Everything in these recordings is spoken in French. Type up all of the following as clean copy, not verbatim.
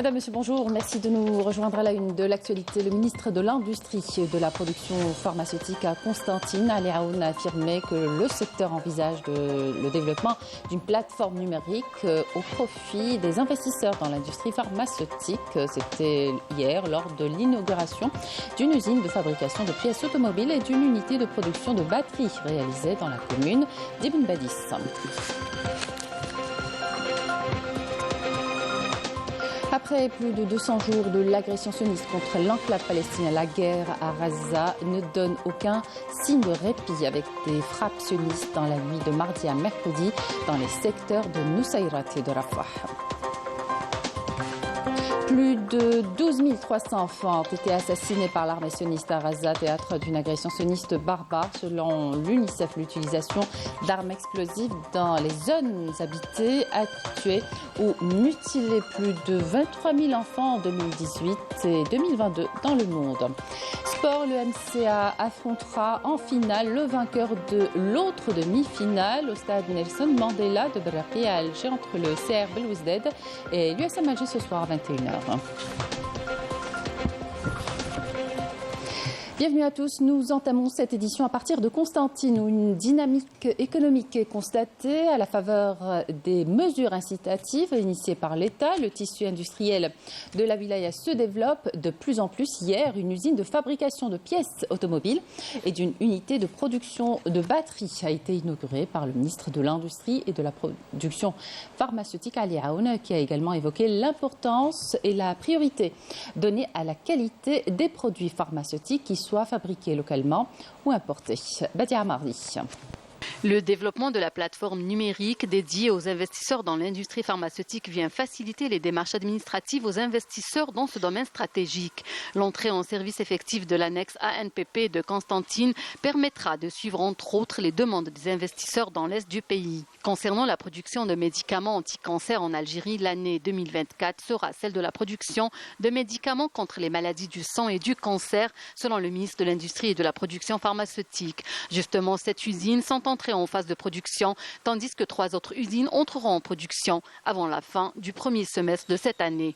Madame, Monsieur, bonjour. Merci de nous rejoindre à la une de l'actualité. Le ministre de l'Industrie et de la Production pharmaceutique à Constantine Ali Aoun a affirmé que le secteur envisage le développement d'une plateforme numérique au profit des investisseurs dans l'industrie pharmaceutique. C'était hier lors de l'inauguration d'une usine de fabrication de pièces automobiles et d'une unité de production de batteries réalisée dans la commune d'Ibn Badis. Après plus de 200 jours de l'agression sioniste contre l'enclave palestinienne, la guerre à Gaza ne donne aucun signe de répit avec des frappes sionistes dans la nuit de mardi à mercredi dans les secteurs de Nusayrat et de Rafah. Plus de 12 300 enfants ont été assassinés par l'armée sioniste à Gaza, théâtre d'une agression sioniste barbare. Selon l'UNICEF, l'utilisation d'armes explosives dans les zones habitées a tué ou mutilé plus de 23 000 enfants en 2018 et 2022 dans le monde. Sport, le MCA affrontera en finale le vainqueur de l'autre demi-finale au stade Nelson Mandela de Berraqi à Alger entre le CR Belouizdad et l'USM Alger ce soir à 21h. Bienvenue à tous. Nous entamons cette édition à partir de Constantine où une dynamique économique est constatée à la faveur des mesures incitatives initiées par l'État. Le tissu industriel de la wilaya se développe de plus en plus. Hier, une usine de fabrication de pièces automobiles et d'une unité de production de batteries a été inaugurée par le ministre de l'Industrie et de la Production pharmaceutique Ali Aoun, qui a également évoqué l'importance et la priorité donnée à la qualité des produits pharmaceutiques qui soient fabriqués localement ou importés. Badia Mardi. Le développement de la plateforme numérique dédiée aux investisseurs dans l'industrie pharmaceutique vient faciliter les démarches administratives aux investisseurs dans ce domaine stratégique. L'entrée en service effectif de l'annexe ANPP de Constantine permettra de suivre entre autres les demandes des investisseurs dans l'est du pays. Concernant la production de médicaments anti-cancer en Algérie, l'année 2024 sera celle de la production de médicaments contre les maladies du sang et du cancer, selon le ministre de l'Industrie et de la Production pharmaceutique. Justement, cette usine s'entend entrée en phase de production, tandis que 3 autres usines entreront en production avant la fin du premier semestre de cette année.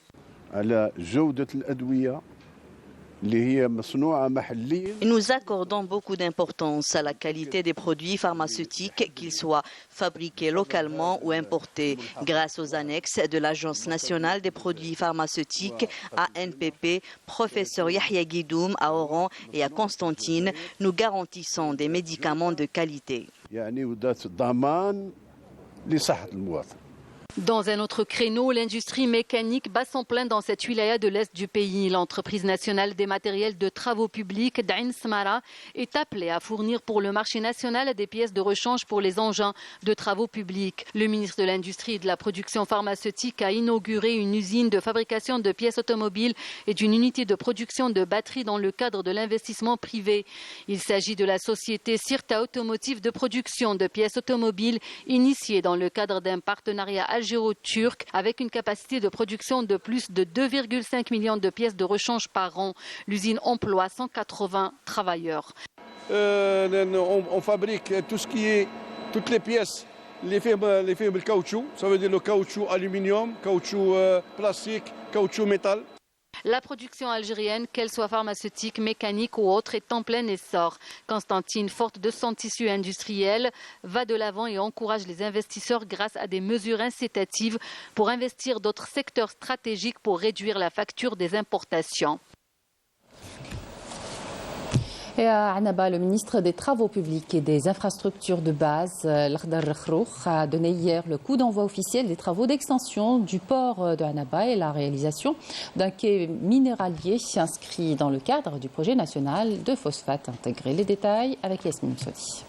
Nous accordons beaucoup d'importance à la qualité des produits pharmaceutiques, qu'ils soient fabriqués localement ou importés. Grâce aux annexes de l'Agence nationale des produits pharmaceutiques, ANPP, professeur Yahya Guidoum à Oran et à Constantine, nous garantissons des médicaments de qualité. Dans un autre créneau, l'industrie mécanique bat son plein dans cette wilaya de l'Est du pays. L'entreprise nationale des matériels de travaux publics d'Ain Smara est appelée à fournir pour le marché national des pièces de rechange pour les engins de travaux publics. Le ministre de l'Industrie et de la Production pharmaceutique a inauguré une usine de fabrication de pièces automobiles et d'une unité de production de batteries dans le cadre de l'investissement privé. Il s'agit de la société Sirta Automotive de production de pièces automobiles initiée dans le cadre d'un partenariat algéro-turc avec une capacité de production de plus de 2,5 millions de pièces de rechange par an. L'usine emploie 180 travailleurs. On fabrique tout ce qui est toutes les pièces, les fibres caoutchouc, ça veut dire le caoutchouc aluminium, caoutchouc plastique, caoutchouc métal. La production algérienne, qu'elle soit pharmaceutique, mécanique ou autre, est en plein essor. Constantine, forte de son tissu industriel, va de l'avant et encourage les investisseurs grâce à des mesures incitatives pour investir d'autres secteurs stratégiques pour réduire la facture des importations. Et à Annaba, le ministre des Travaux publics et des infrastructures de base, Lakhdar Rakhrouk, a donné hier le coup d'envoi officiel des travaux d'extension du port de Annaba et la réalisation d'un quai minéralier inscrit dans le cadre du projet national de phosphate intégré. Les détails avec Yasmine Sodi.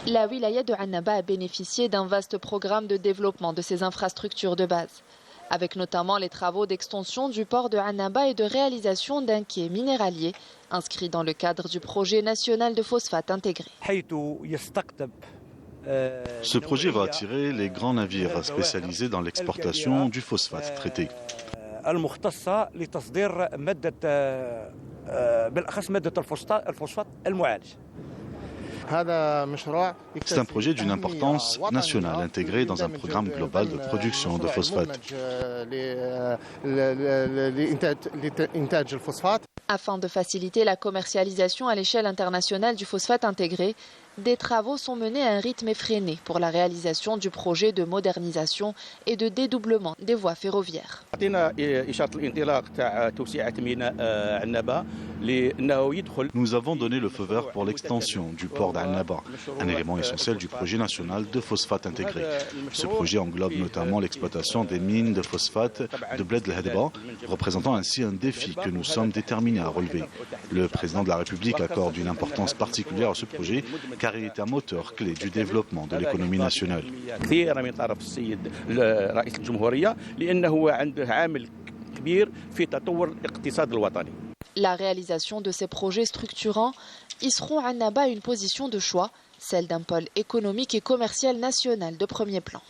La wilaya de Annaba a bénéficié d'un vaste programme de développement de ses infrastructures de base, avec notamment les travaux d'extension du port de Annaba et de réalisation d'un quai minéralier inscrit dans le cadre du projet national de phosphate intégré. Ce projet va attirer les grands navires spécialisés dans l'exportation du phosphate traité. C'est un projet d'une importance nationale intégré dans un programme global de production de phosphate. Afin de faciliter la commercialisation à l'échelle internationale du phosphate intégré, des travaux sont menés à un rythme effréné pour la réalisation du projet de modernisation et de dédoublement des voies ferroviaires. Nous avons donné le feu vert pour l'extension du port d'Annaba, un élément essentiel du projet national de phosphate intégré. Ce projet englobe notamment l'exploitation des mines de phosphate de Bled El Hadba, représentant ainsi un défi que nous sommes déterminés à relever. Le président de la République accorde une importance particulière à ce projet car il est un moteur clé du développement de l'économie nationale. La réalisation de ces projets structurants hisseront Annaba à une position de choix, celle d'un pôle économique et commercial national de premier plan.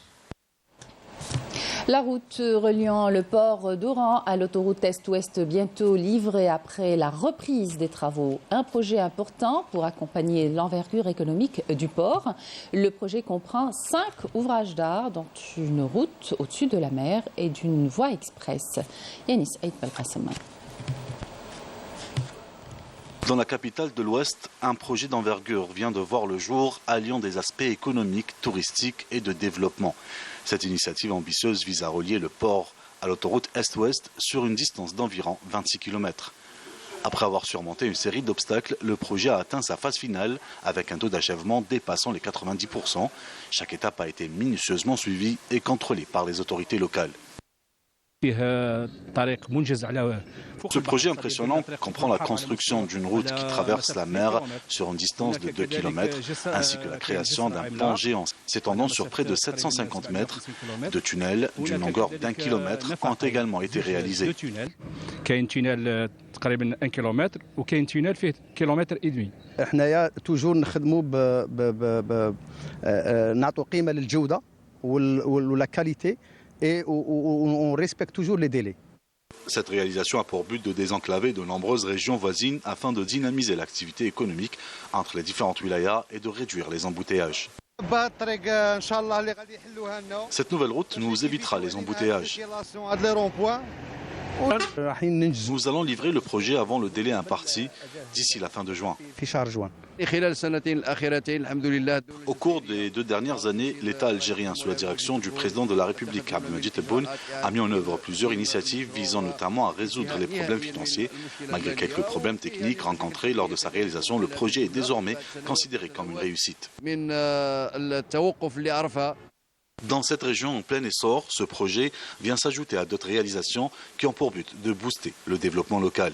La route reliant le port d'Oran à l'autoroute Est-Ouest bientôt livrée après la reprise des travaux. Un projet important pour accompagner l'envergure économique du port. Le projet comprend 5 ouvrages d'art, dont une route au-dessus de la mer et d'une voie express. Yanis Aïd Belkacem. Dans la capitale de l'Ouest, un projet d'envergure vient de voir le jour, alliant des aspects économiques, touristiques et de développement. Cette initiative ambitieuse vise à relier le port à l'autoroute Est-Ouest sur une distance d'environ 26 km. Après avoir surmonté une série d'obstacles, le projet a atteint sa phase finale avec un taux d'achèvement dépassant les 90%. Chaque étape a été minutieusement suivie et contrôlée par les autorités locales. Ce projet impressionnant comprend la construction d'une route qui traverse la mer sur une distance de 2 km, ainsi que la création d'un pont géant s'étendant sur près de 750 mètres. De tunnels d'une longueur d'1 kilomètre ont également été réalisés. Et on respecte toujours les délais. Cette réalisation a pour but de désenclaver de nombreuses régions voisines afin de dynamiser l'activité économique entre les différentes wilayas et de réduire les embouteillages. Cette nouvelle route nous évitera les embouteillages. Nous allons livrer le projet avant le délai imparti, d'ici la fin de juin. Au cours des 2 dernières années, l'État algérien, sous la direction du président de la République, Abdelmadjid Tebboune, a mis en œuvre plusieurs initiatives visant notamment à résoudre les problèmes financiers. Malgré quelques problèmes techniques rencontrés lors de sa réalisation, le projet est désormais considéré comme une réussite. Dans cette région en plein essor, ce projet vient s'ajouter à d'autres réalisations qui ont pour but de booster le développement local.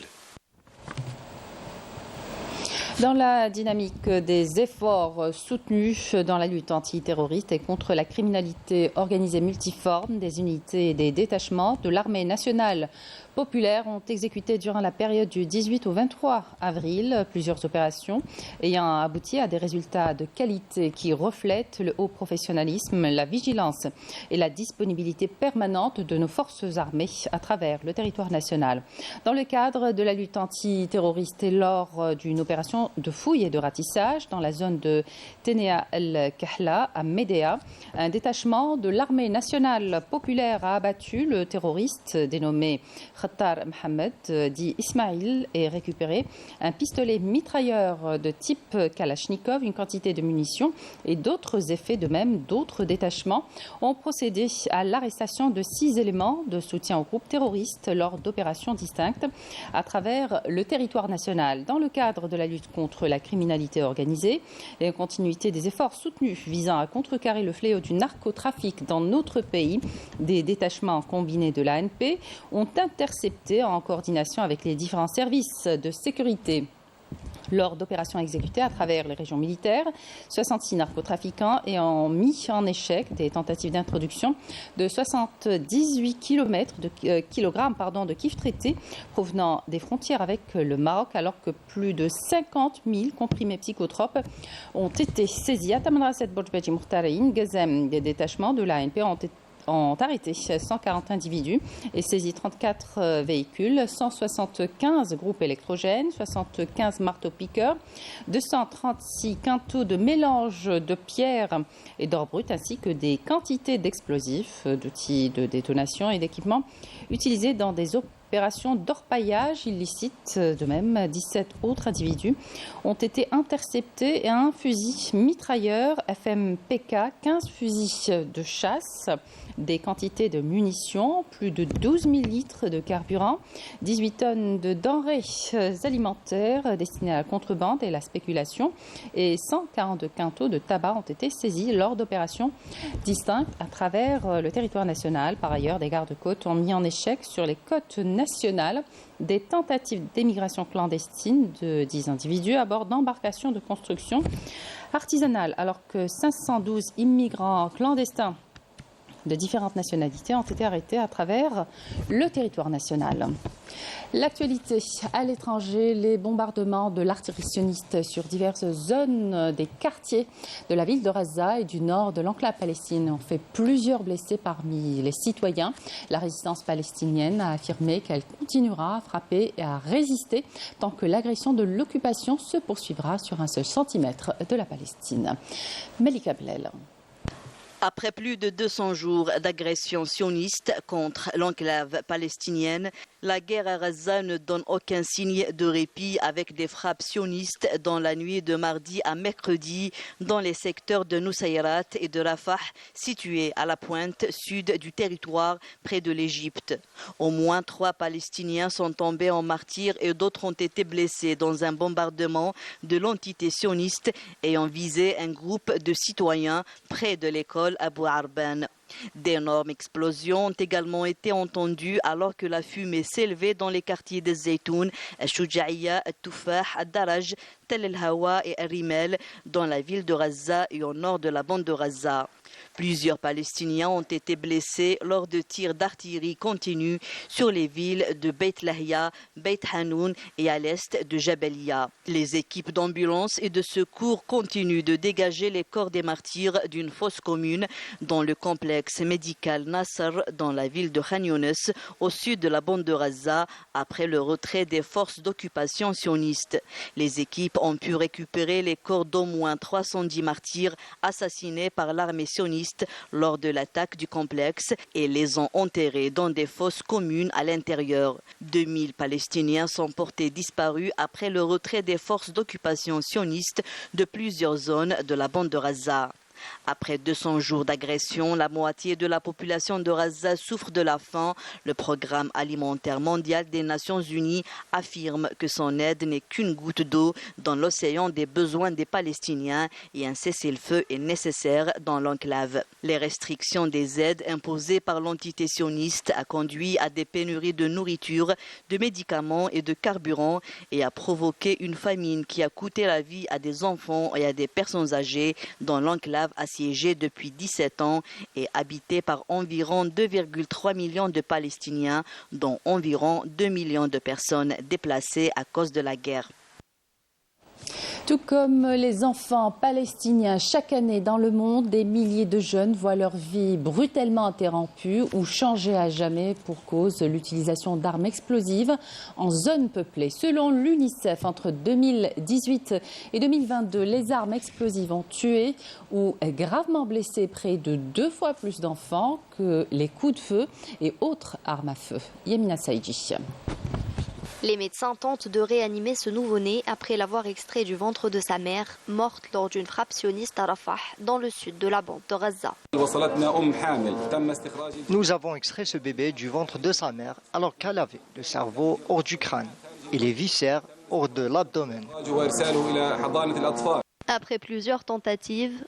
Dans la dynamique des efforts soutenus dans la lutte antiterroriste et contre la criminalité organisée multiforme, des unités et des détachements de l'armée nationale populaires ont exécuté durant la période du 18 au 23 avril plusieurs opérations ayant abouti à des résultats de qualité qui reflètent le haut professionnalisme, la vigilance et la disponibilité permanente de nos forces armées à travers le territoire national. Dans le cadre de la lutte antiterroriste et lors d'une opération de fouille et de ratissage dans la zone de Ténéa El-Kahla à Médéa, un détachement de l'armée nationale populaire a abattu le terroriste dénommé Khattar Mohamed, dit Ismail, et récupéré un pistolet mitrailleur de type Kalachnikov, une quantité de munitions et d'autres effets. De même, d'autres détachements ont procédé à l'arrestation de 6 éléments de soutien au groupe terroriste lors d'opérations distinctes à travers le territoire national. Dans le cadre de la lutte contre la criminalité organisée et en continuité des efforts soutenus visant à contrecarrer le fléau du narcotrafic dans notre pays, des détachements combinés de l'ANP ont intercepté en coordination avec les différents services de sécurité lors d'opérations exécutées à travers les régions militaires, 66 narcotrafiquants et ont mis en échec des tentatives d'introduction de 78 kilogrammes de kif traité provenant des frontières avec le Maroc, alors que plus de 50 000 comprimés psychotropes ont été saisis. À Tamanrasset Borjbeji Mourtaraïn, Gazem, des détachements de l'ANP ont ont arrêté 140 individus et saisi 34 véhicules, 175 groupes électrogènes, 75 marteaux-piqueurs, 236 quintaux de mélange de pierres et d'or brut, ainsi que des quantités d'explosifs, d'outils de détonation et d'équipements utilisés dans des opérations d'orpaillage illicite. De même, 17 autres individus ont été interceptés et un fusil mitrailleur FMPK, 15 fusils de chasse, des quantités de munitions, plus de 12 000 litres de carburant, 18 tonnes de denrées alimentaires destinées à la contrebande et la spéculation et 142 quintaux de tabac ont été saisis lors d'opérations distinctes à travers le territoire national. Par ailleurs, des gardes-côtes ont mis en échec sur les côtes nationales des tentatives d'émigration clandestine de 10 individus à bord d'embarcations de construction artisanale, alors que 512 immigrants clandestins de différentes nationalités ont été arrêtés à travers le territoire national. L'actualité à l'étranger, les bombardements de l'artillerie sioniste sur diverses zones des quartiers de la ville de Gaza et du nord de l'enclave palestine ont fait plusieurs blessés parmi les citoyens. La résistance palestinienne a affirmé qu'elle continuera à frapper et à résister tant que l'agression de l'occupation se poursuivra sur un seul centimètre de la Palestine. Melika Blel. Après plus de 200 jours d'agression sioniste contre l'enclave palestinienne, la guerre à Gaza ne donne aucun signe de répit avec des frappes sionistes dans la nuit de mardi à mercredi dans les secteurs de Nusayrat et de Rafah, situés à la pointe sud du territoire près de l'Égypte. Au moins 3 Palestiniens sont tombés en martyrs et d'autres ont été blessés dans un bombardement de l'entité sioniste ayant visé un groupe de citoyens près de l'école Abu Arban. D'énormes explosions ont également été entendues alors que la fumée s'élevait dans les quartiers de Zaytoun, Al-Shuja'iyya, Al-Toufah, Al-Daraj, Tel El-Hawa et Al-Rimel dans la ville de Gaza et au nord de la bande de Gaza. Plusieurs Palestiniens ont été blessés lors de tirs d'artillerie continus sur les villes de Beit Lahia, Beit Hanoun et à l'est de Jabalia. Les équipes d'ambulance et de secours continuent de dégager les corps des martyrs d'une fosse commune dans le complexe médical Nasser dans la ville de Khan Younes, au sud de la bande de Gaza, après le retrait des forces d'occupation sionistes. Les équipes ont pu récupérer les corps d'au moins 310 martyrs assassinés par l'armée sioniste lors de l'attaque du complexe et les ont enterrés dans des fosses communes à l'intérieur. 2000 Palestiniens sont portés disparus après le retrait des forces d'occupation sionistes de plusieurs zones de la bande de Gaza. Après 200 jours d'agression, la moitié de la population de Gaza souffre de la faim. Le programme alimentaire mondial des Nations Unies affirme que son aide n'est qu'une goutte d'eau dans l'océan des besoins des Palestiniens et un cessez-le-feu est nécessaire dans l'enclave. Les restrictions des aides imposées par l'entité sioniste a conduit à des pénuries de nourriture, de médicaments et de carburant et a provoqué une famine qui a coûté la vie à des enfants et à des personnes âgées dans l'enclave assiégée depuis 17 ans et habitée par environ 2,3 millions de Palestiniens, dont environ 2 millions de personnes déplacées à cause de la guerre. Tout comme les enfants palestiniens, chaque année dans le monde, des milliers de jeunes voient leur vie brutalement interrompue ou changée à jamais pour cause de l'utilisation d'armes explosives en zone peuplée. Selon l'UNICEF, entre 2018 et 2022, les armes explosives ont tué ou gravement blessé près de 2 fois plus d'enfants que les coups de feu et autres armes à feu. Yamina Saïdji. Les médecins tentent de réanimer ce nouveau-né après l'avoir extrait du ventre de sa mère, morte lors d'une frappe sioniste à Rafah, dans le sud de la bande de Gaza. Nous avons extrait ce bébé du ventre de sa mère alors qu'elle avait le cerveau hors du crâne et les viscères hors de l'abdomen. Après plusieurs tentatives,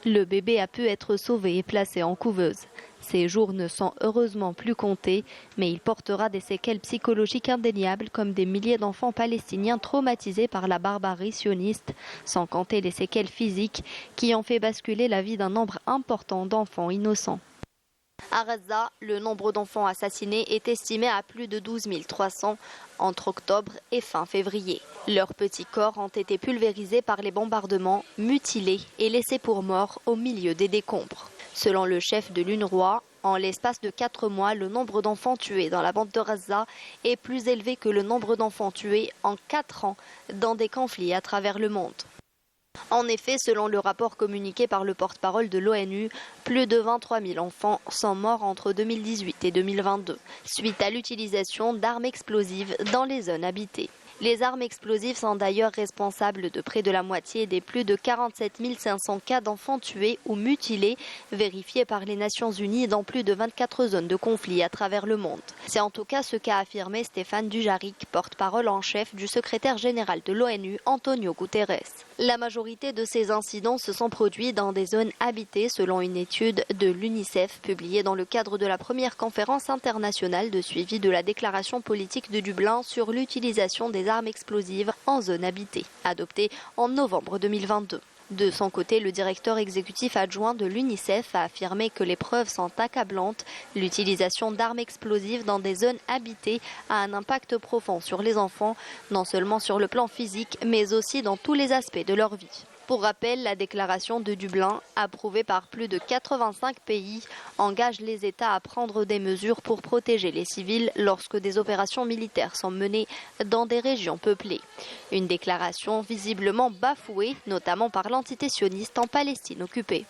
le bébé a pu être sauvé et placé en couveuse. Ses jours ne sont heureusement plus comptés, mais il portera des séquelles psychologiques indéniables comme des milliers d'enfants palestiniens traumatisés par la barbarie sioniste, sans compter les séquelles physiques qui ont fait basculer la vie d'un nombre important d'enfants innocents. À Gaza, le nombre d'enfants assassinés est estimé à plus de 12 300 entre octobre et fin février. Leurs petits corps ont été pulvérisés par les bombardements, mutilés et laissés pour morts au milieu des décombres. Selon le chef de l'UNRWA, En l'espace de 4 mois, le nombre d'enfants tués dans la bande de Gaza est plus élevé que le nombre d'enfants tués en 4 ans dans des conflits à travers le monde. En effet, selon le rapport communiqué par le porte-parole de l'ONU, plus de 23 000 enfants sont morts entre 2018 et 2022, suite à l'utilisation d'armes explosives dans les zones habitées. Les armes explosives sont d'ailleurs responsables de près de la moitié des plus de 47 500 cas d'enfants tués ou mutilés vérifiés par les Nations Unies dans plus de 24 zones de conflit à travers le monde. C'est en tout cas ce qu'a affirmé Stéphane Dujarric, porte-parole en chef du secrétaire général de l'ONU, Antonio Guterres. La majorité de ces incidents se sont produits dans des zones habitées selon une étude de l'UNICEF publiée dans le cadre de la première conférence internationale de suivi de la déclaration politique de Dublin sur l'utilisation des armes explosives en zone habitée, adoptée en novembre 2022. De son côté, le directeur exécutif adjoint de l'UNICEF a affirmé que les preuves sont accablantes. L'utilisation d'armes explosives dans des zones habitées a un impact profond sur les enfants, non seulement sur le plan physique, mais aussi dans tous les aspects de leur vie. Pour rappel, la déclaration de Dublin, approuvée par plus de 85 pays, engage les États à prendre des mesures pour protéger les civils lorsque des opérations militaires sont menées dans des régions peuplées. Une déclaration visiblement bafouée, notamment par l'entité sioniste en Palestine occupée.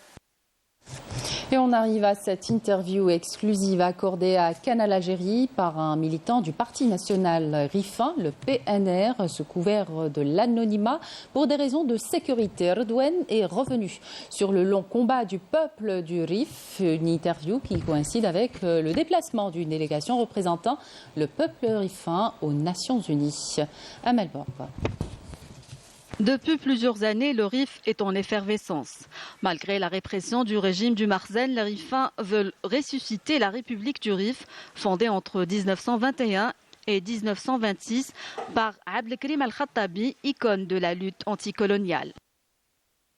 Et on arrive à cette interview exclusive accordée à Canal Algérie par un militant du Parti national RIFin, le PNR, sous couvert de l'anonymat pour des raisons de sécurité. Redouane est revenu sur le long combat du peuple du RIF, une interview qui coïncide avec le déplacement d'une délégation représentant le peuple RIFin aux Nations Unies. Amel Borba. Depuis plusieurs années, le RIF est en effervescence. Malgré la répression du régime du Marzen, les RIFins veulent ressusciter la République du RIF, fondée entre 1921 et 1926 par Abdelkrim Al-Khattabi, icône de la lutte anticoloniale.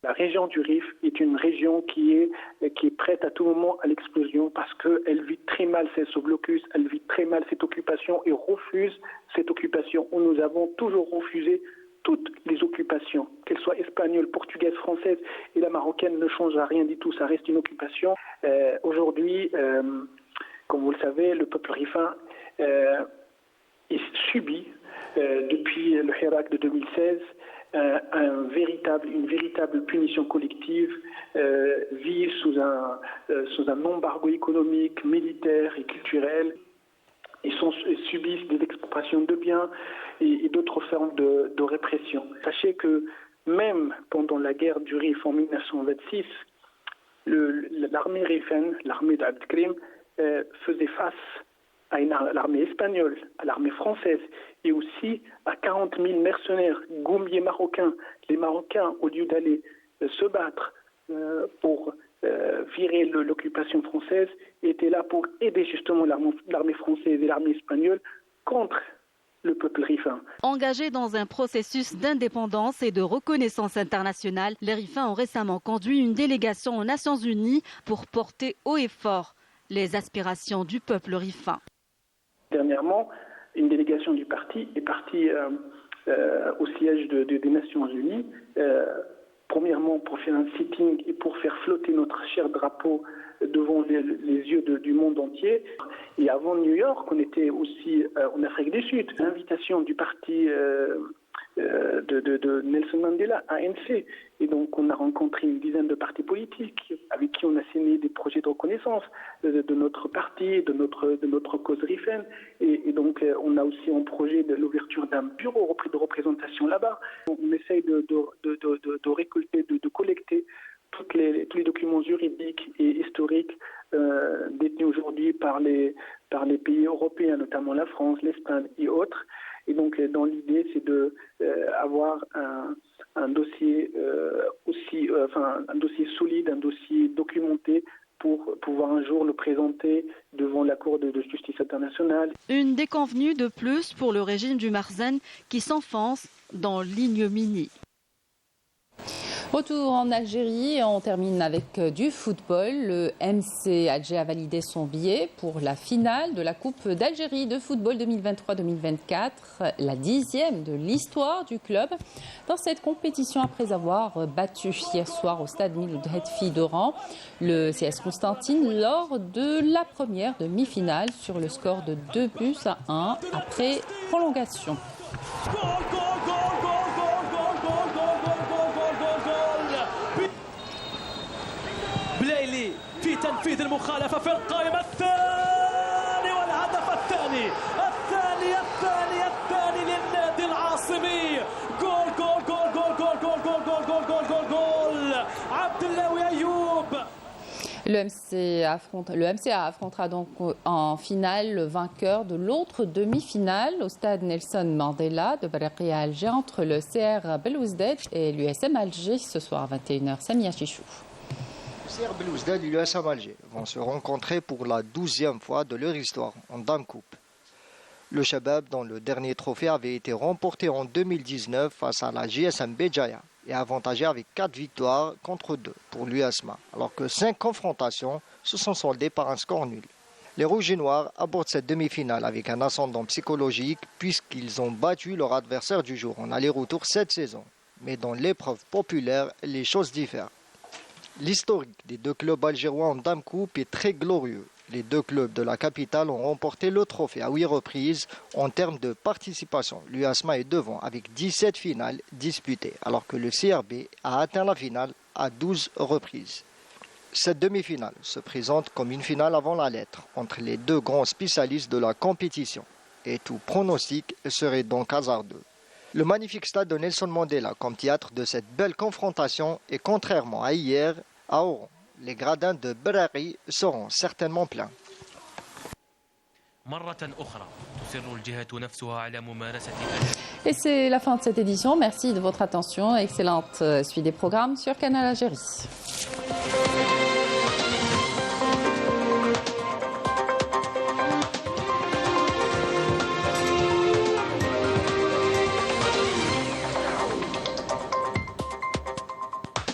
La région du RIF est une région qui est prête à tout moment à l'explosion parce qu'elle vit très mal ce blocus, elle vit très mal cette occupation et refuse cette occupation. Nous avons toujours refusé toutes les occupations, qu'elles soient espagnoles, portugaises, françaises et la marocaine ne change à rien du tout, ça reste une occupation. Aujourd'hui, comme vous le savez, le peuple rifin subit depuis le Hirak de 2016 une véritable punition collective, vit sous un embargo économique, militaire et culturel. Ils subissent des expropriations de biens et d'autres formes de répression. Sachez que même pendant la guerre du RIF en 1926, l'armée rifaine, l'armée d'Abdelkrim, faisait face à l'armée espagnole, à l'armée française et aussi à 40 000 mercenaires, goumiers marocains. Les Marocains, au lieu d'aller se battre pour virer l'occupation française, étaient là pour aider justement l'armée française et l'armée espagnole contre le peuple rifin. Engagés dans un processus d'indépendance et de reconnaissance internationale, les rifins ont récemment conduit une délégation aux Nations Unies pour porter haut et fort les aspirations du peuple rifin. Dernièrement, une délégation du parti est partie au siège des Nations Unies, premièrement pour faire un sitting et pour faire flotter notre cher drapeau devant les yeux du monde entier. Et avant New York, on était aussi en Afrique du Sud. L'invitation du parti de Nelson Mandela, ANC. Et donc on a rencontré une dizaine de partis politiques avec qui on a signé des projets de reconnaissance de notre parti, de notre cause rifaine. Et donc on a aussi un projet de l'ouverture d'un bureau de représentation là-bas. On essaye de récolter, de collecter tous les documents juridiques et historiques détenus aujourd'hui par les pays européens, notamment la France, l'Espagne et autres. Et donc, dans l'idée, c'est d'avoir un dossier un dossier solide, un dossier documenté pour pouvoir un jour le présenter devant la Cour de justice internationale. Une déconvenue de plus pour le régime du Marzen qui s'enfonce dans l'ignominie. Retour en Algérie, on termine avec du football. Le MC Alger a validé son billet pour la finale de la Coupe d'Algérie de football 2023-2024, la 10e de l'histoire du club. Dans cette compétition, après avoir battu hier soir au stade Miloud Hetfi d'Oran, le CS Constantine lors de la première demi-finale sur le score de 2-1 après prolongation. بلايلي في تنفيذ المخالفة في القائمة الثاني والهدف الثاني للنادي العاصمي جول جول جول جول جول جول جول جول جول جول جول جول عبد الله أيوب. Le MCA affrontera donc en finale le vainqueur de l'autre demi-finale au stade Nelson Mandela de Baraqia à Alger entre le CR Belouizdad et l'USM Alger ce soir à 21h. Samia Chichou. Le CR Belouizdad et l'USM Alger vont se rencontrer pour la 12e fois de leur histoire en Dame Coupe. Le Shabab, dont le dernier trophée avait été remporté en 2019 face à la GSM Béjaïa, est avantagé avec 4 victoires contre 2 pour l'USMA, alors que 5 confrontations se sont soldées par un score nul. Les Rouges et Noirs abordent cette demi-finale avec un ascendant psychologique puisqu'ils ont battu leur adversaire du jour en aller-retour cette saison. Mais dans l'épreuve populaire, les choses diffèrent. L'historique des deux clubs algérois en Dame Coupe est très glorieux. Les deux clubs de la capitale ont remporté le trophée à 8 reprises en termes de participation. L'USMA est devant avec 17 finales disputées, alors que le CRB a atteint la finale à 12 reprises. Cette demi-finale se présente comme une finale avant la lettre entre les deux grands spécialistes de la compétition. Et tout pronostic serait donc hasardeux. Le magnifique stade de Nelson Mandela comme théâtre de cette belle confrontation et contrairement à hier, à Oran, les gradins de Berari seront certainement pleins. Et c'est la fin de cette édition. Merci de votre attention. Excellente suite des programmes sur Canal Algérie.